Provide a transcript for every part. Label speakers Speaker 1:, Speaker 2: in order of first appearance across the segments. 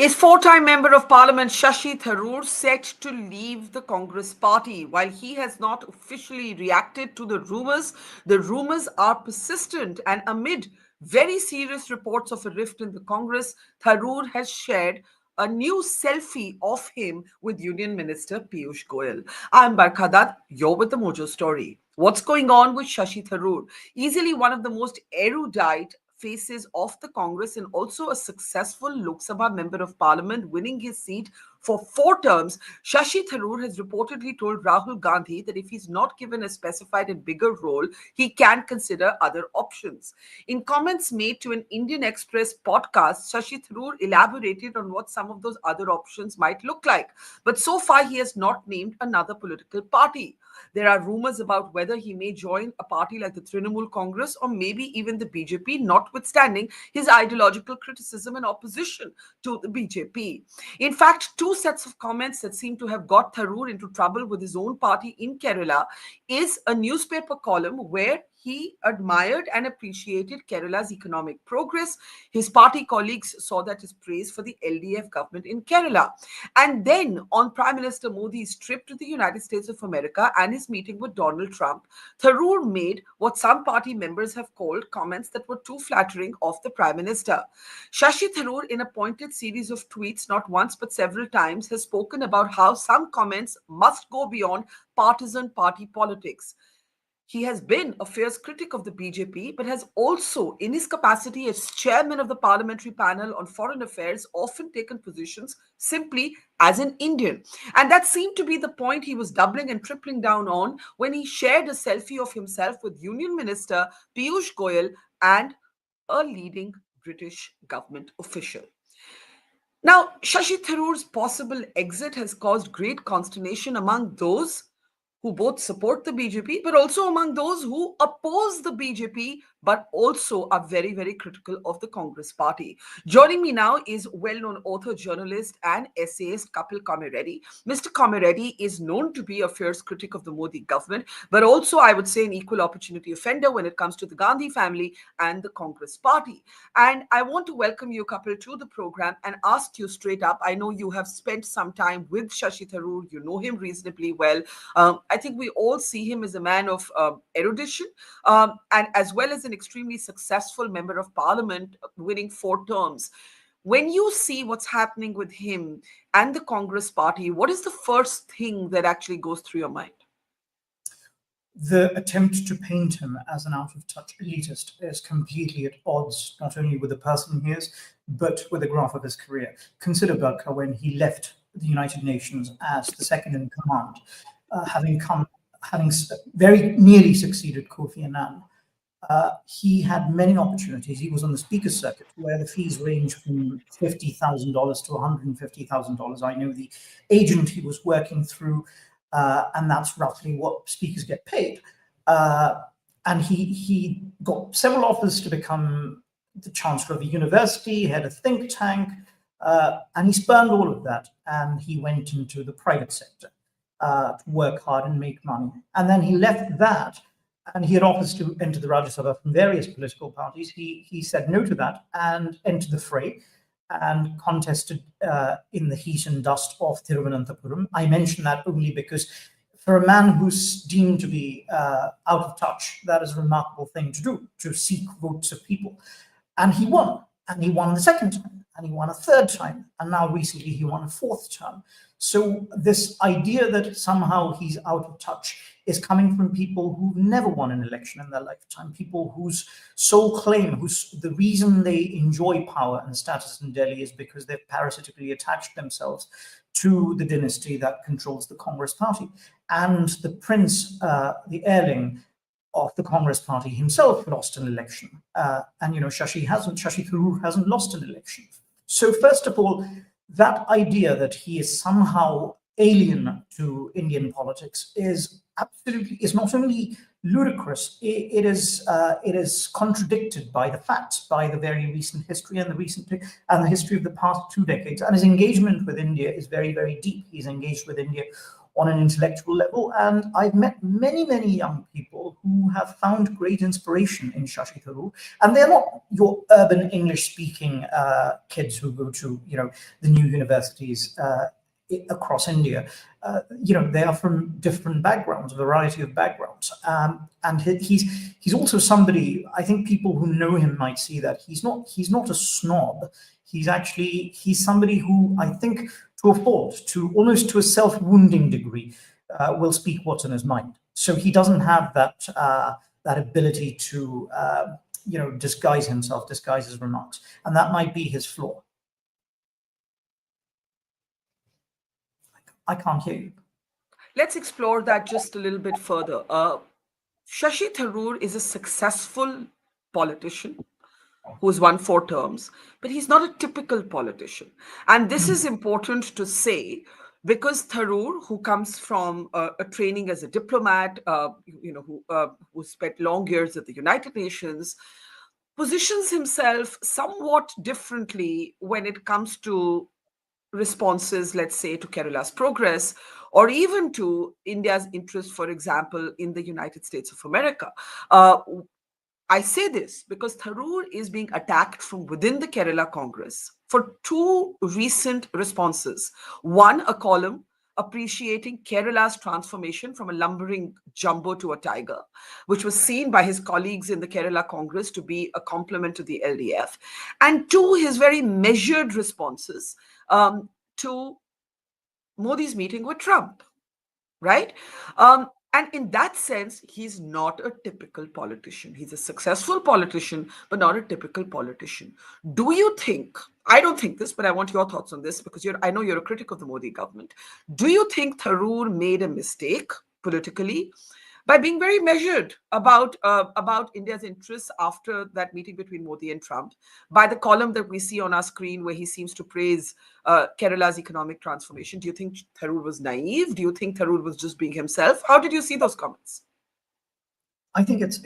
Speaker 1: Is four-time Member of Parliament Shashi Tharoor set to leave the Congress party? While he has not officially reacted to the rumors are persistent, and amid very serious reports of a rift in the Congress, Tharoor has shared a new selfie of him with Union Minister Piyush Goyal. I'm Barkha Dutt. You're with the Mojo story. What's going on with Shashi Tharoor? Easily one of the most erudite faces of the Congress and also a successful Lok Sabha member of parliament, winning his seat for 4 terms. Shashi Tharoor has reportedly told Rahul Gandhi that if he's not given a specified and bigger role, he can consider other options. In comments made to an Indian Express podcast, Shashi Tharoor elaborated on what some of those other options might look like. But so far, he has not named another political party. There are rumors about whether he may join a party like the Trinamool Congress or maybe even the BJP, notwithstanding his ideological criticism and opposition to the BJP. In fact, two sets of comments that seem to have got Tharoor into trouble with his own party in Kerala is a newspaper column where he admired and appreciated Kerala's economic progress. His party colleagues saw that as praise for the LDF government in Kerala. And then on Prime Minister Modi's trip to the United States of America and his meeting with Donald Trump, Tharoor made what some party members have called comments that were too flattering of the Prime Minister. Shashi Tharoor, in a pointed series of tweets, not once but several times, has spoken about how some comments must go beyond partisan party politics. He has been a fierce critic of the BJP, but has also, in his capacity as chairman of the parliamentary panel on foreign affairs, often taken positions simply as an Indian. And that seemed to be the point he was doubling and tripling down on when he shared a selfie of himself with Union Minister Piyush Goyal and a leading British government official. Now, Shashi Tharoor's possible exit has caused great consternation among those who both support the BJP, but also among those who oppose the BJP, but also are very, very critical of the Congress party. Joining me now is well-known author, journalist, and essayist Kapil Komireddi. Mr. Komireddi is known to be a fierce critic of the Modi government, but also, I would say, an equal opportunity offender when it comes to the Gandhi family and the Congress party. And I want to welcome you, Kapil, to the program and ask you straight up. I know you have spent some time with Shashi Tharoor. You know him reasonably well. I think we all see him as a man of erudition and as well as an extremely successful member of parliament, winning 4 terms. When you see what's happening with him and the Congress party, what is the first thing that actually goes through your mind?
Speaker 2: The attempt to paint him as an out-of-touch elitist is completely at odds, not only with the person he is, but with the graph of his career. Consider Barkha when he left the United Nations as the second in command, having very nearly succeeded Kofi Annan. He had many opportunities. He was on the speaker's circuit where the fees range from $50,000 to $150,000. I know the agent he was working through, and that's roughly what speakers get paid. And he got several offers to become the chancellor of a university, head a think tank, and he spurned all of that. And he went into the private sector to work hard and make money. And then he left that, and he had offers to enter the Rajya Sabha from various political parties. He said no to that and entered the fray and contested in the heat and dust of Thiruvananthapuram. I mention that only because for a man who's deemed to be out of touch, that is a remarkable thing to do, to seek votes of people. And he won the second time, and he won a third time, and now recently he won a 4th term. So this idea that somehow he's out of touch is coming from people who've never won an election in their lifetime, people whose sole claim, the reason they enjoy power and status in Delhi is because they've parasitically attached themselves to the dynasty that controls the Congress party. And the prince, the heirling of the Congress party himself, lost an election. And, Shashi Tharoor hasn't lost an election. So first of all, that idea that he is somehow alien to Indian politics is not only ludicrous, it is contradicted by the facts, by the very recent history and the history of the past 2 decades. And his engagement with India is very, very deep. He's engaged with India on an intellectual level. And I've met many, many young people who have found great inspiration in Shashi Tharoor. And they're not your urban English-speaking kids who go to, the new universities across India. They are from different backgrounds, a variety of backgrounds. And he's also somebody, I think people who know him might see that he's not a snob. He's somebody who, I think, to a fault, to almost to a self-wounding degree, will speak what's in his mind. So he doesn't have that ability to disguise himself, disguise his remarks, and that might be his flaw. I can't hear you.
Speaker 1: Let's explore that just a little bit further. Shashi Tharoor is a successful politician who has won 4 terms, but he's not a typical politician. And this is important to say because Tharoor, who comes from a training as a diplomat, who spent long years at the United Nations, positions himself somewhat differently when it comes to responses, let's say, to Kerala's progress, or even to India's interest, for example, in the United States of America. I say this because Tharoor is being attacked from within the Kerala Congress for 2 recent responses. One, a column appreciating Kerala's transformation from a lumbering jumbo to a tiger, which was seen by his colleagues in the Kerala Congress to be a compliment to the LDF. And 2, his very measured responses to Modi's meeting with Trump, right? And in that sense, he's not a typical politician. He's a successful politician, but not a typical politician. Do you think, I don't think this, but I want your thoughts on this because I know you're a critic of the Modi government. Do you think Tharoor made a mistake politically by being very measured about India's interests after that meeting between Modi and Trump, by the column that we see on our screen where he seems to praise Kerala's economic transformation? Do you think Tharoor was naive? Do you think Tharoor was just being himself? How did you see those comments?
Speaker 2: I think it's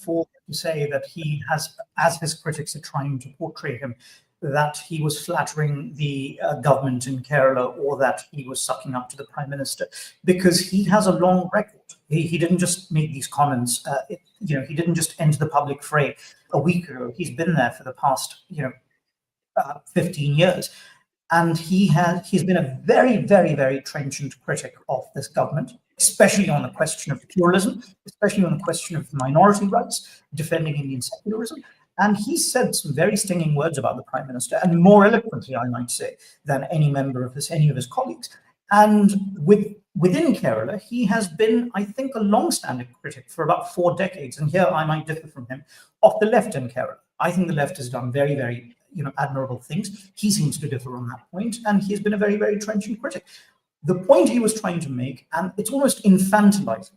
Speaker 2: false to say that he has, as his critics are trying to portray him, that he was flattering the government in Kerala or that he was sucking up to the Prime Minister, because he has a long record. He didn't just make these comments. He didn't just enter the public fray a week ago. He's been there for the past 15 years. And he's been a very, very, very trenchant critic of this government, especially on the question of pluralism, especially on the question of minority rights, defending Indian secularism. And he said some very stinging words about the Prime Minister, and more eloquently, I might say, than any of his colleagues. And within Kerala, he has been, I think, a long-standing critic for about 4 decades. And here I might differ from him, of the left in Kerala. I think the left has done very, very admirable things. He seems to differ on that point, and he's been a very, very trenchant critic. The point he was trying to make, and it's almost infantilizing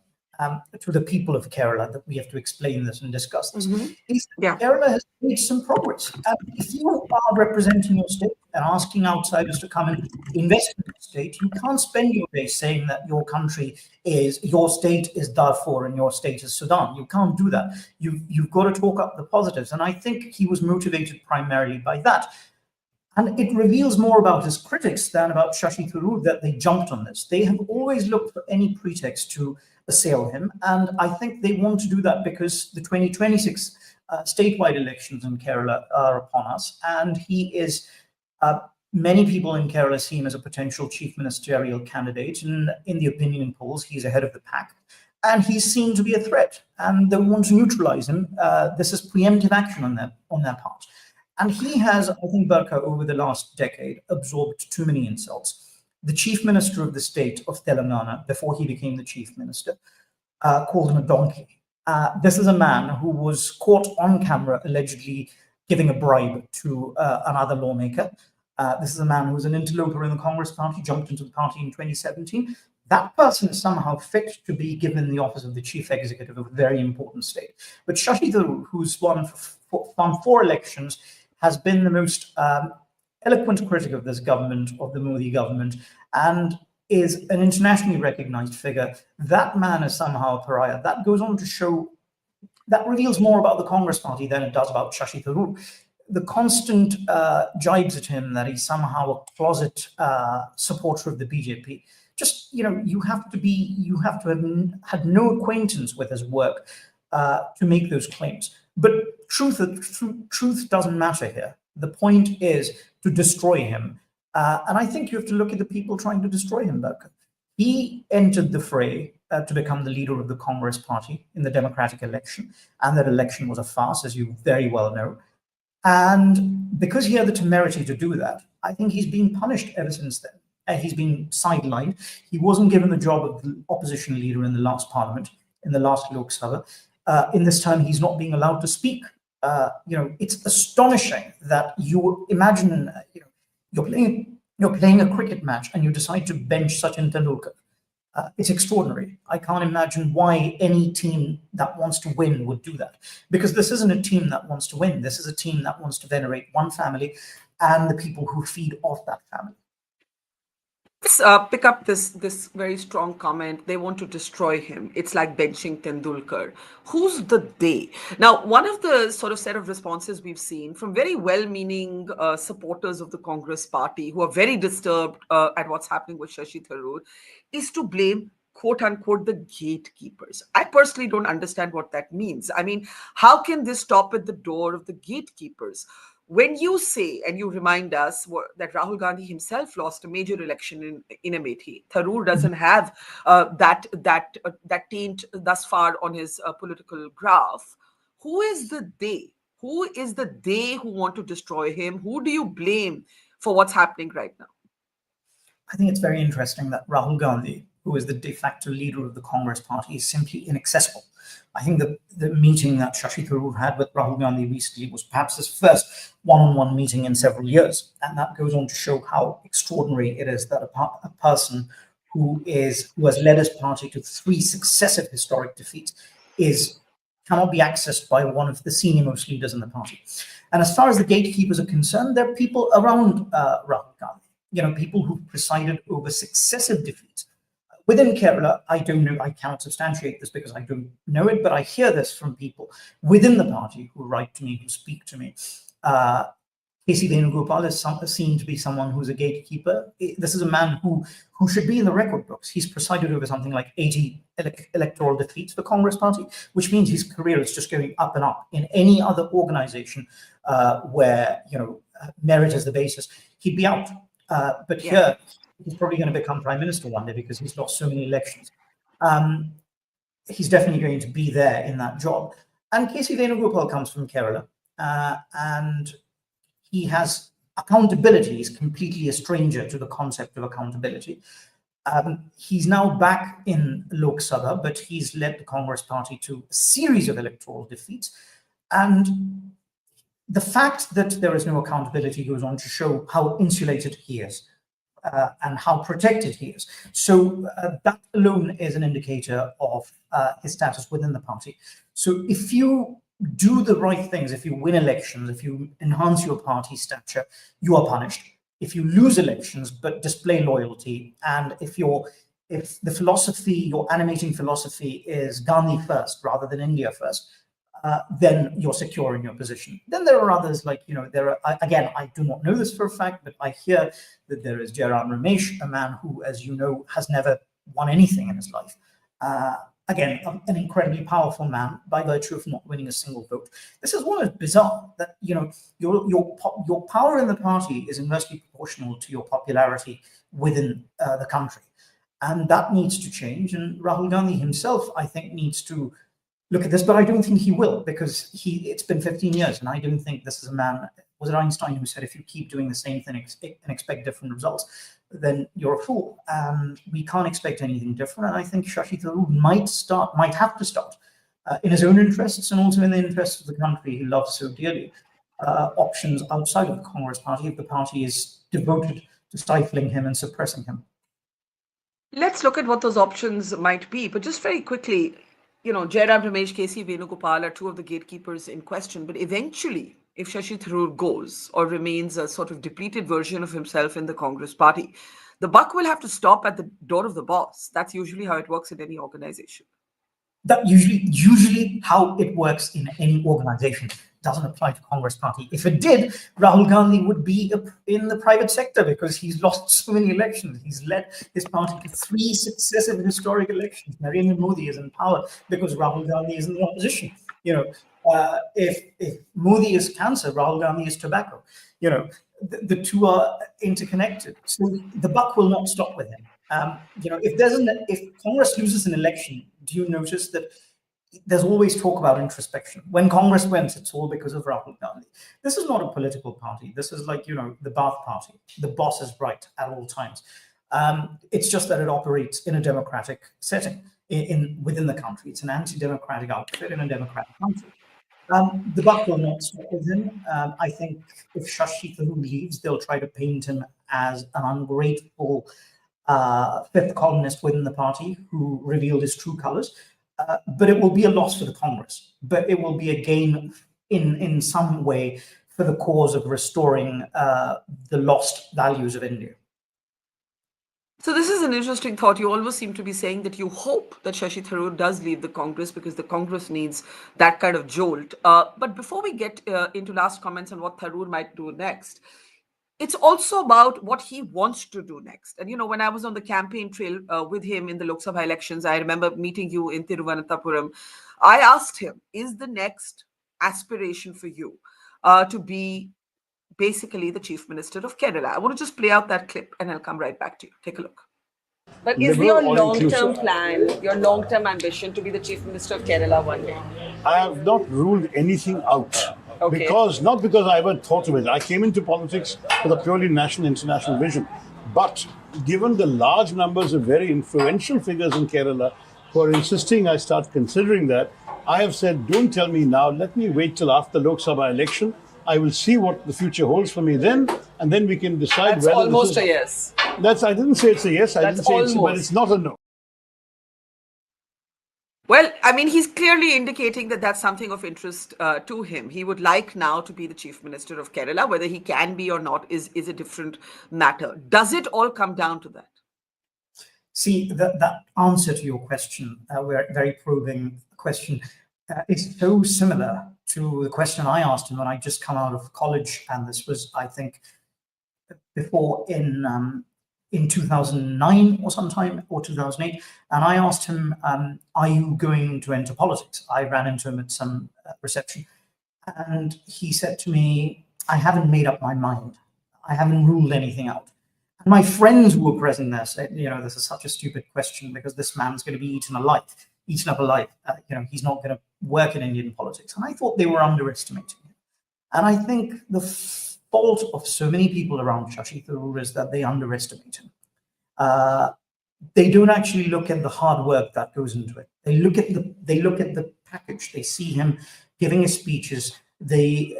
Speaker 2: to the people of Kerala that we have to explain this and discuss this, is that Kerala has made some progress. If you are representing your state and asking outsiders to come and invest in your state, you can't spend your day saying that your state is Darfur and your state is Sudan. You can't do that. You've got to talk up the positives. And I think he was motivated primarily by that. And it reveals more about his critics than about Shashi Tharoor that they jumped on this. They have always looked for any pretext to assail him. And I think they want to do that because the 2026 statewide elections in Kerala are upon us. And he is, many people in Kerala see him as a potential chief ministerial candidate. And in the opinion polls, he's ahead of the pack. And he's seen to be a threat. And they want to neutralize him. This is preemptive action on their part. And he has, I think, Barkha, over the last decade, absorbed too many insults. The chief minister of the state of Telangana, before he became the chief minister, called him a donkey. This is a man who was caught on camera allegedly giving a bribe to another lawmaker. This is a man who was an interloper in the Congress party, jumped into the party in 2017. That person is somehow fit to be given the office of the chief executive of a very important state. But Shashi Tharoor, who's won 4 elections, has been the most eloquent critic of this government, of the Modi government, and is an internationally recognized figure. That man is somehow a pariah. That goes on to show, that reveals more about the Congress party than it does about Shashi Tharoor. The constant jibes at him that he's somehow a closet supporter of the BJP just, you have to have had no acquaintance with his work to make those claims. But truth doesn't matter here. The point is to destroy him. And I think you have to look at the people trying to destroy him, Barkha. He entered the fray to become the leader of the Congress party in the democratic election. And that election was a farce, as you very well know. And because he had the temerity to do that, I think he's been punished ever since then. He's been sidelined. He wasn't given the job of the opposition leader in the last parliament, in the last Lok Sabha. In this time, he's not being allowed to speak. It's astonishing that you imagine, you're playing a cricket match and you decide to bench Sachin Tendulkar. It's extraordinary. I can't imagine why any team that wants to win would do that. Because this isn't a team that wants to win. This is a team that wants to venerate one family and the people who feed off that family.
Speaker 1: Let's pick up this very strong comment. They want to destroy him. It's like benching Tendulkar. Who's the they? Now, one of the sort of set of responses we've seen from very well-meaning supporters of the Congress party who are very disturbed at what's happening with Shashi Tharoor is to blame, quote unquote, the gatekeepers. I personally don't understand what that means. I mean, how can this stop at the door of the gatekeepers? When you say and you remind us that Rahul Gandhi himself lost a major election in Amethi, Tharoor doesn't have that taint thus far on his political graph. Who is the they? Who is the they who want to destroy him? Who do you blame for what's happening right now?
Speaker 2: I think it's very interesting that Rahul Gandhi, who is the de facto leader of the Congress party, is simply inaccessible. I think the meeting that Shashi Tharoor had with Rahul Gandhi recently was perhaps his first one-on-one meeting in several years. And that goes on to show how extraordinary it is that a person who has led his party to 3 successive historic defeats cannot be accessed by one of the senior-most leaders in the party. And as far as the gatekeepers are concerned, there are people around Rahul Gandhi, people who presided over successive defeats. Within Kerala, I don't know, I cannot substantiate this because I don't know it, but I hear this from people within the party who write to me, who speak to me. KC Venugopal is seen to be someone who's a gatekeeper. This is a man who should be in the record books. He's presided over something like 80 electoral defeats for Congress party, which means his career is just going up and up. In any other organization where merit is the basis, he'd be out. But here, he's probably going to become prime minister one day because he's lost so many elections. He's definitely going to be there in that job. And KC Venugopal comes from Kerala, and he has accountability. He's completely a stranger to the concept of accountability. He's now back in Lok Sabha, but he's led the Congress party to a series of electoral defeats. And the fact that there is no accountability goes on to show how insulated he is. And how protected he is. So that alone is an indicator of his status within the party. So if you do the right things, if you win elections, if you enhance your party stature, you are punished. If you lose elections but display loyalty, and if the philosophy, your animating philosophy is Gandhi first rather than India first, then you're secure in your position. Then there are others like, again, I do not know this for a fact, but I hear that there is Jairam Ramesh, a man who, as you know, has never won anything in his life. Again, an incredibly powerful man by virtue of not winning a single vote. This is what is bizarre, that, your power in the party is inversely proportional to your popularity within the country. And that needs to change. And Rahul Gandhi himself, I think, needs to look at this, but I don't think he will, because it's been 15 years, and I don't think this is a man. Was it Einstein who said, if you keep doing the same thing and expect different results, then you're a fool. We can't expect anything different, and I think Shashi Tharoor might have to start, in his own interests and also in the interests of the country he loves so dearly, options outside of the Congress party if the party is devoted to stifling him and suppressing him.
Speaker 1: Let's look at what those options might be, but just very quickly, Jairam Ramesh, KC Venugopal are 2 of the gatekeepers in question. But eventually, if Shashi Tharoor goes or remains a sort of depleted version of himself in the Congress party, the buck will have to stop at the door of the boss. That's usually how it works in any organization.
Speaker 2: that usually how it works in any organization. Doesn't apply to Congress party. If it did, Rahul Gandhi would be in the private sector because he's lost so many elections. He's led his party to 3 successive historic elections. Narendra Modi is in power because Rahul Gandhi is in the opposition. If Modi is cancer, Rahul Gandhi is tobacco. The two are interconnected. So the buck will not stop with him. If Congress loses an election, do you notice that there's always talk about introspection? When Congress wins, it's all because of Rahul Gandhi. This is not a political party. This is like, the Baath party. The boss is right at all times. It's just that it operates in a democratic setting within the country. It's an anti-democratic outfit in a democratic country. The buck will not stop with him. I think if Shashi Tharoor leaves, they'll try to paint him as an ungrateful fifth columnist within the party who revealed his true colors. But it will be a loss for the Congress. But it will be a gain in some way for the cause of restoring the lost values of India.
Speaker 1: So this is an interesting thought. You always seem to be saying that you hope that Shashi Tharoor does leave the Congress because the Congress needs that kind of jolt. But before we get into last comments on what Tharoor might do next, it's also about what he wants to do next. And, when I was on the campaign trail with him in the Lok Sabha elections, I remember meeting you in Thiruvananthapuram. I asked him, is the next aspiration for you to be basically the Chief Minister of Kerala? I want to just play out that clip and I'll come right back to you. Take a look. But is your long-term plan, your long-term ambition to be the Chief Minister of Kerala one day?
Speaker 3: I have not ruled anything out.
Speaker 1: Okay.
Speaker 3: Not because I ever thought of it. I came into politics with a purely national, international vision. But given the large numbers of very influential figures in Kerala who are insisting I start considering that, I have said, don't tell me now, let me wait till after Lok Sabha election. I will see what the future holds for me then, and then we can decide
Speaker 1: That's
Speaker 3: whether
Speaker 1: almost a yes.
Speaker 3: I didn't say it's a yes, I didn't say it's a, but it's not a no.
Speaker 1: Well, I mean, he's clearly indicating that that's something of interest to him. He would like now to be the Chief Minister of Kerala. Whether he can be or not is a different matter. Does it all come down to that?
Speaker 2: See, that answer to your question, very probing question, is so similar to the question I asked him when I just come out of college. And this was, I think, before in 2009 or sometime, or 2008. And I asked him, are you going to enter politics? I ran into him at some reception. And he said to me, I haven't made up my mind. I haven't ruled anything out. And my friends who were present there said, this is such a stupid question because this man's going to be eaten up alive. He's not going to work in Indian politics. And I thought they were underestimating him. And I think the fault of so many people around Shashi Tharoor is that they underestimate him. They don't actually look at the hard work that goes into it. They look at the package. They see him giving his speeches. They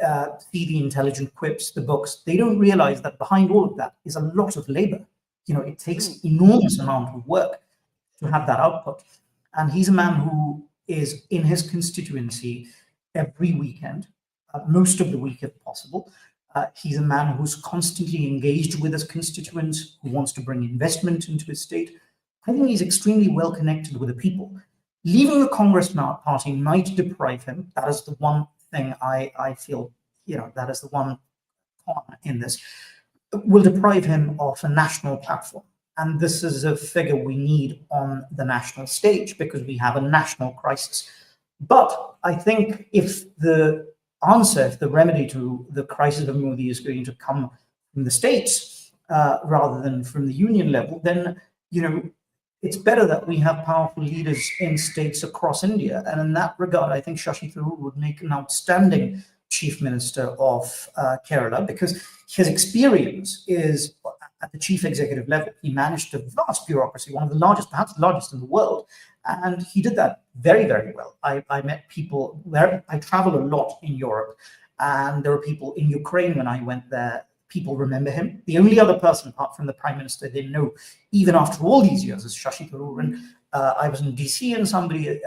Speaker 2: see the intelligent quips, the books. They don't realize that behind all of that is a lot of labor. It takes enormous amount of work to have that output. And he's a man who is in his constituency every weekend, most of the week if possible. He's a man who's constantly engaged with his constituents, who wants to bring investment into his state. I think he's extremely well connected with the people. Leaving the Congress party might deprive him. That is the one thing I feel, that is the one con in this. It will deprive him of a national platform. And this is a figure we need on the national stage because we have a national crisis. But I think if the remedy to the crisis of Modi is going to come from the states rather than from the union level, then, it's better that we have powerful leaders in states across India. And in that regard, I think Shashi Tharoor would make an outstanding Chief Minister of Kerala because his experience is at the chief executive level. He managed a vast bureaucracy, one of the largest, perhaps the largest in the world. And he did that very, very well. I met people there. I travel a lot in Europe, and there were people in Ukraine when I went there. People remember him. The only other person apart from the Prime Minister they know, even after all these years, is Shashi Tharoor. And I was in DC, and somebody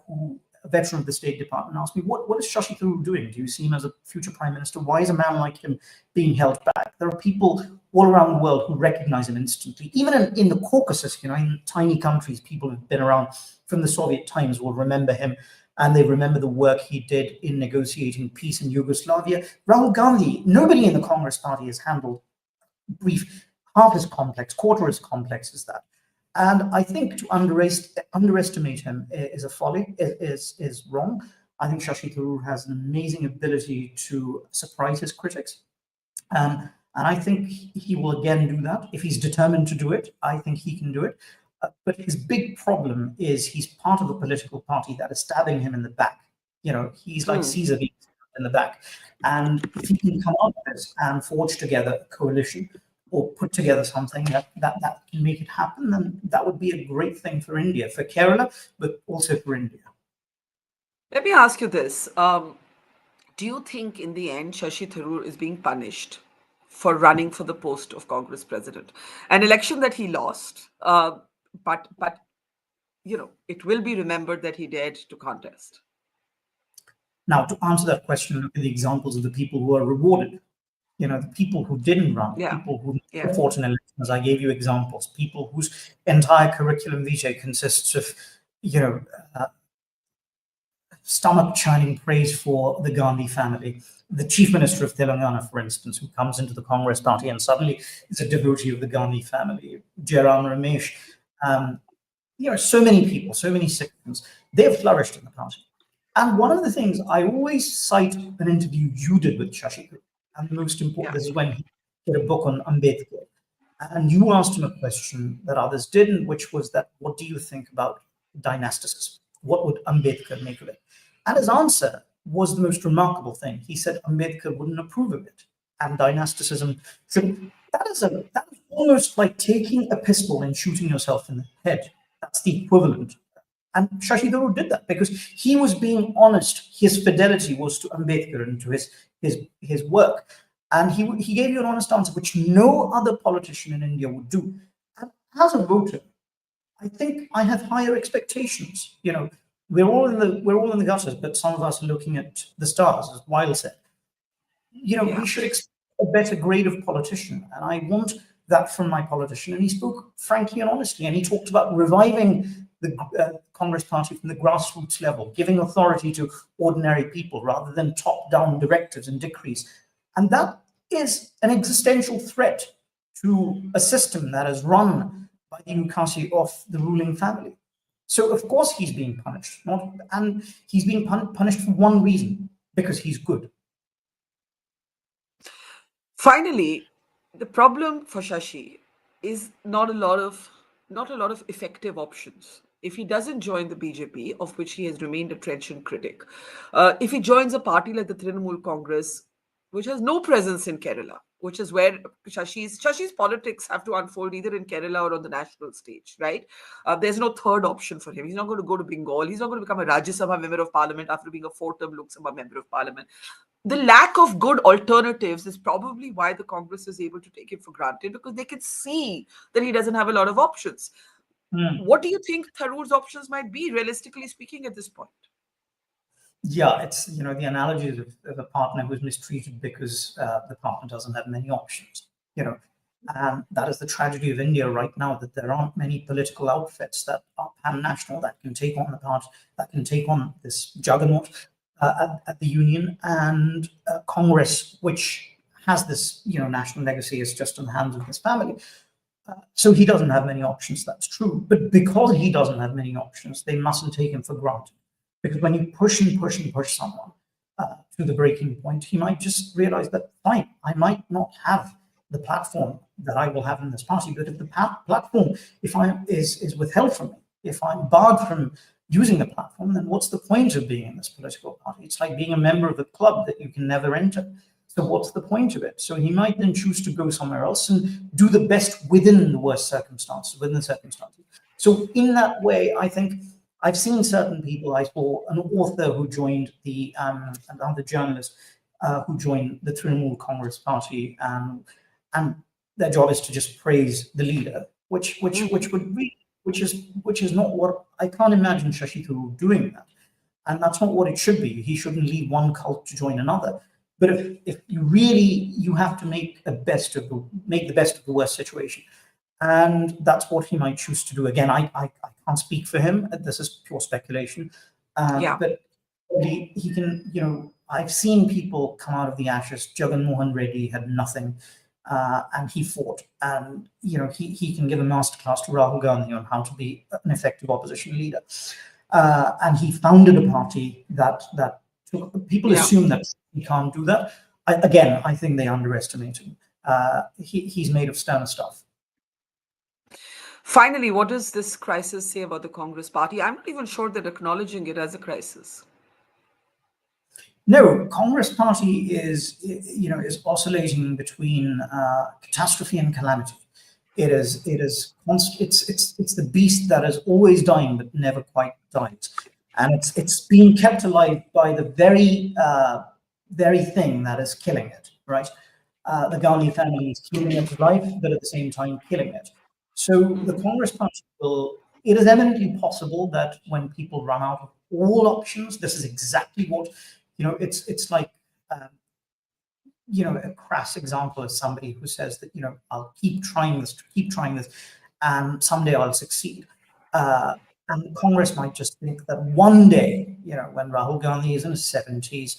Speaker 2: who a veteran of the State Department asked me, what is Shashi Tharoor doing? Do you see him as a future prime minister? Why is a man like him being held back? There are people all around the world who recognize him instantly. Even in the Caucasus, in tiny countries, people who've been around from the Soviet times will remember him, and they remember the work he did in negotiating peace in Yugoslavia. Rahul Gandhi, nobody in the Congress party has handled brief half as complex, quarter as complex as that. And I think to underestimate him is a folly, is wrong. I think Shashi Tharoor has an amazing ability to surprise his critics. And I think he will again do that. If he's determined to do it, I think he can do it. But his big problem is he's part of a political party that is stabbing him in the back. He's like Caesar in the back. And if he can come out of this and forge together a coalition or put together something that can make it happen, then that would be a great thing for India, for Kerala, but also for India.
Speaker 1: Let me ask you this. Do you think in the end Shashi Tharoor is being punished for running for the post of Congress president? An election that he lost, but it will be remembered that he dared to contest.
Speaker 2: Now, to answer that question, look at the examples of the people who are rewarded. The people who didn't run, people who fought in elections. I gave you examples. People whose entire curriculum vitae consists of, stomach-churning praise for the Gandhi family. The chief minister of Telangana, for instance, who comes into the Congress party and suddenly is a devotee of the Gandhi family. Jairam Ramesh. So many people, so many citizens, they've flourished in the party. And one of the things I always cite an interview you did with Shashi Tharoor. And the most important, this is when he did a book on Ambedkar. And you asked him a question that others didn't, which was that, what do you think about dynasticism? What would Ambedkar make of it? And his answer was the most remarkable thing. He said Ambedkar wouldn't approve of it. And dynasticism, that is almost like taking a pistol and shooting yourself in the head. That's the equivalent. And Shashi Tharoor did that because he was being honest. His fidelity was to Ambedkar and to his work. And he gave you an honest answer, which no other politician in India would do. And as a voter, I think I have higher expectations. We're all in the gutters, but some of us are looking at the stars, as Goyal said. We should expect a better grade of politician. And I want that from my politician. And he spoke frankly and honestly. And he talked about reviving the Congress party from the grassroots level, giving authority to ordinary people rather than top-down directives and decrees. And that is an existential threat to a system that is run by the ukase of the ruling family. So, of course, he's being punished. And he's being punished for one reason, because he's good.
Speaker 1: Finally, the problem for Shashi is not a lot of effective options. If he doesn't join the BJP, of which he has remained a trenchant critic, if he joins a party like the Trinamool Congress, which has no presence in Kerala, which is where Shashi's politics have to unfold either in Kerala or on the national stage, right? There's no third option for him. He's not going to go to Bengal. He's not going to become a Rajya Sabha member of parliament after being a 4-term Lok Sabha member of parliament. The lack of good alternatives is probably why the Congress is able to take him for granted, because they can see that he doesn't have a lot of options. What do you think Tharoor's options might be, realistically speaking, at this point?
Speaker 2: Yeah, it's, the analogy of a partner who's mistreated because the partner doesn't have many options, and that is the tragedy of India right now, that there aren't many political outfits that are pan-national that can take on that can take on this juggernaut at the Union, and Congress, which has this, national legacy, is just in the hands of his family. So he doesn't have many options, that's true. But because he doesn't have many options, they mustn't take him for granted. Because when you push and push and push someone to the breaking point, he might just realize that, fine, I might not have the platform that I will have in this party, but if the platform is withheld from me, if I'm barred from using the platform, then what's the point of being in this political party? It's like being a member of a club that you can never enter. So what's the point of it? So he might then choose to go somewhere else and do the best within the worst circumstances, within the circumstances. So in that way, I think I've seen certain people. I saw an author who joined another journalist who joined the Trinamool Congress party, and their job is to just praise the leader, which is not what I can't imagine Shashi Tharoor doing that. and that's not what it should be. He shouldn't leave one cult to join another. But if you really, you have to make the best of the worst situation. And that's what he might choose to do. Again, I can't speak for him. This is pure speculation.
Speaker 1: Yeah.
Speaker 2: But he can, I've seen people come out of the ashes. Jagan Mohan Reddy had nothing, and he fought. And, he can give a masterclass to Rahul Gandhi on how to be an effective opposition leader. And he founded a party that people assume that he can't do that. I think they underestimate him. He's made of stern stuff.
Speaker 1: Finally, what does this crisis say about the Congress party? I'm not even sure they're acknowledging it as a crisis.
Speaker 2: No, Congress party is oscillating between catastrophe and calamity. It's the beast that is always dying but never quite dies, and it's being kept alive by the very thing that is killing it. Right, the Gandhi family is keeping it alive, but at the same time killing it. So the Congress party it is eminently possible that when people run out of all options, this is exactly what, it's like, a crass example is somebody who says that, I'll keep trying this, and someday I'll succeed. And Congress might just think that one day, when Rahul Gandhi is in his 70s,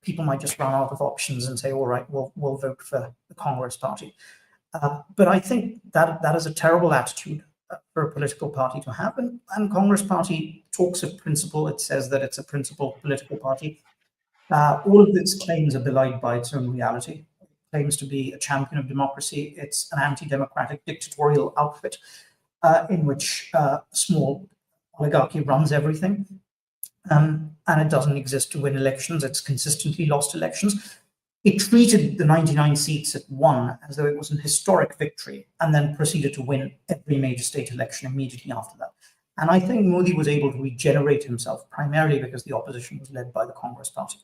Speaker 2: people might just run out of options and say, all right, we'll vote for the Congress party. But I think that is a terrible attitude for a political party to have. And Congress party talks of principle. It says that it's a principled political party. All of its claims are belied by its own reality. It claims to be a champion of democracy. It's an anti-democratic dictatorial outfit in which a small oligarchy runs everything. And it doesn't exist to win elections. It's consistently lost elections. It treated the 99 seats it won as though it was an historic victory, and then proceeded to win every major state election immediately after that. And I think Modi was able to regenerate himself primarily because the opposition was led by the Congress party.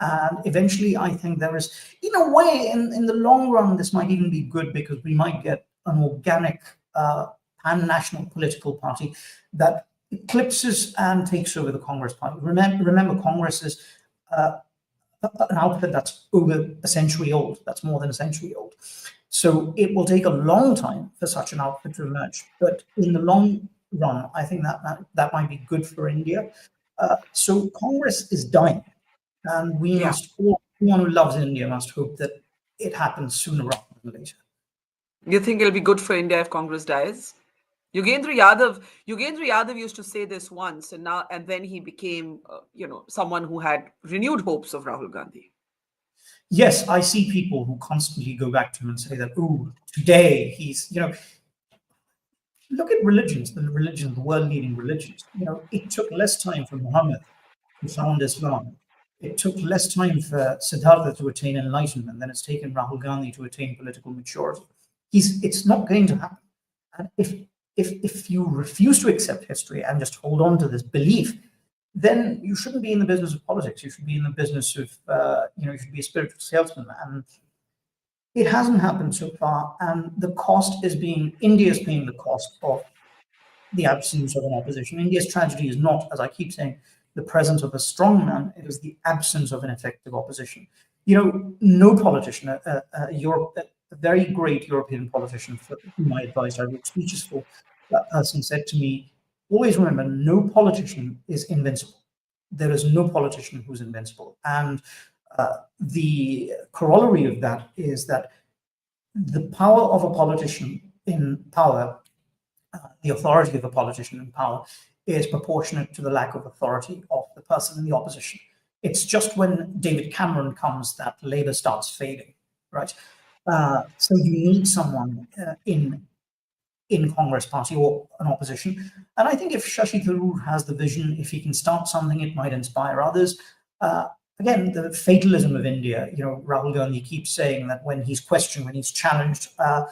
Speaker 2: And eventually, I think there is, in a way, in the long run, this might even be good because we might get an organic pan-national political party that eclipses and takes over the Congress party. Remember, Congress is an outfit that's over a century old, that's more than a century old. So it will take a long time for such an outfit to emerge. But in the long run, I think that might be good for India. So Congress is dying. And we must, everyone who loves India must hope that it happens sooner rather than later.
Speaker 1: You think it'll be good for India if Congress dies? Yogendra Yadav used to say this once, and then he became, someone who had renewed hopes of Rahul Gandhi.
Speaker 2: Yes, I see people who constantly go back to him and say that, "Oh, today he's," look at religions, the world-leading religions. It took less time for Muhammad to found Islam. It took less time for Siddhartha to attain enlightenment than it's taken Rahul Gandhi to attain political maturity. It's not going to happen. And if you refuse to accept history and just hold on to this belief, then you shouldn't be in the business of politics. You should be in the business of, you should be a spiritual salesman. And it hasn't happened so far. And the cost is India is paying the cost of the absence of an opposition. India's tragedy is not, as I keep saying, the presence of a strong man. It is the absence of an effective opposition. No politician, a very great European politician for whom I advised, I wrote speeches for, that person said to me, always remember, no politician is invincible. There is no politician who's invincible. And the corollary of that is that the power of a politician in power, the authority of a politician in power, is proportionate to the lack of authority of the person in the opposition. It's just when David Cameron comes that Labour starts fading, right? So you need someone in Congress party or an opposition. And I think if Shashi Tharoor has the vision, if he can start something, it might inspire others. Again, the fatalism of India, Rahul Gandhi keeps saying that when he's questioned, when he's challenged about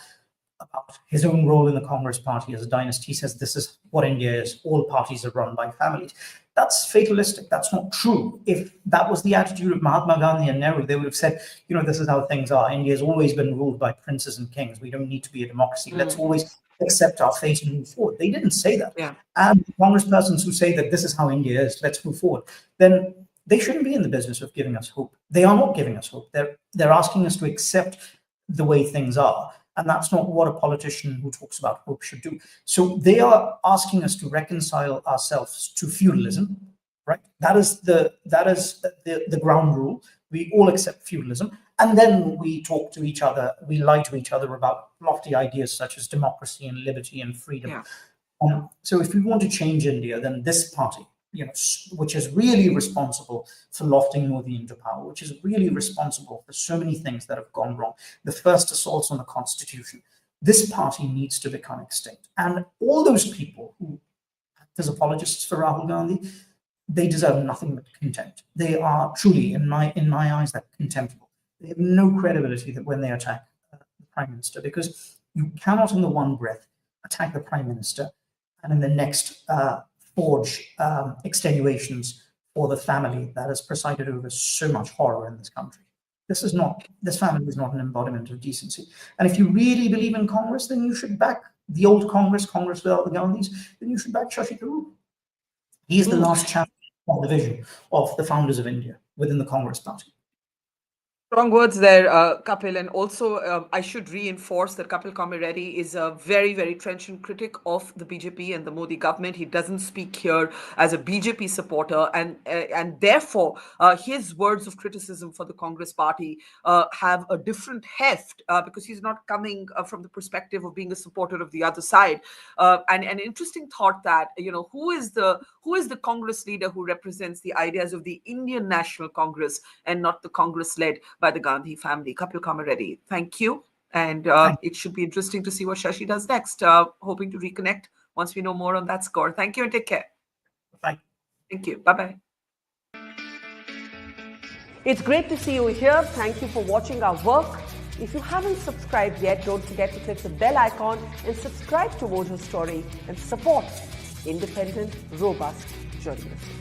Speaker 2: his own role in the Congress party as a dynasty, he says this is what India is. All parties are run by families. That's fatalistic. That's not true. If that was the attitude of Mahatma Gandhi and Nehru, they would have said, this is how things are. India has always been ruled by princes and kings. We don't need to be a democracy. Let's always accept our fate and move forward. They didn't say that.
Speaker 1: Yeah.
Speaker 2: And congresspersons who say that this is how India is, let's move forward, then they shouldn't be in the business of giving us hope. They are not giving us hope. They're asking us to accept the way things are. And that's not what a politician who talks about hope should do. So they are asking us to reconcile ourselves to feudalism, right? That is the ground rule. We all accept feudalism. And then we talk to each other, we lie to each other about lofty ideas such as democracy and liberty and freedom.
Speaker 1: Yeah.
Speaker 2: So if we want to change India, then this party, which is really responsible for lofting Modi into power, which is really responsible for so many things that have gone wrong, the first assaults on the constitution, this party needs to become extinct. And all those people who act as apologists for Rahul Gandhi, they deserve nothing but contempt. They are truly, in my eyes, that contemptible. They have no credibility that when they attack the prime minister, because you cannot in the one breath attack the prime minister and in the next forge extenuations for the family that has presided over so much horror in this country. This family is not an embodiment of decency. And if you really believe in Congress, then you should back the old Congress without the Gandhis, then you should back Shashi Tharoor. He is the last champion of the vision of the founders of India within the Congress party.
Speaker 1: Strong words there, Kapil. And also, I should reinforce that Kapil Komireddi is a very, very trenchant critic of the BJP and the Modi government. He doesn't speak here as a BJP supporter, and therefore, his words of criticism for the Congress party have a different heft because he's not coming from the perspective of being a supporter of the other side. And an interesting thought that who is the Congress leader who represents the ideas of the Indian National Congress and not the Congress led by the Gandhi family? Kapil Komireddi, thank you. And it should be interesting to see what Shashi does next. Hoping to reconnect once we know more on that score. Thank you and take care.
Speaker 2: Bye.
Speaker 1: Thank you. Bye-bye. It's great to see you here. Thank you for watching our work. If you haven't subscribed yet, don't forget to click the bell icon and subscribe to Mojo Story and support independent, robust journalism.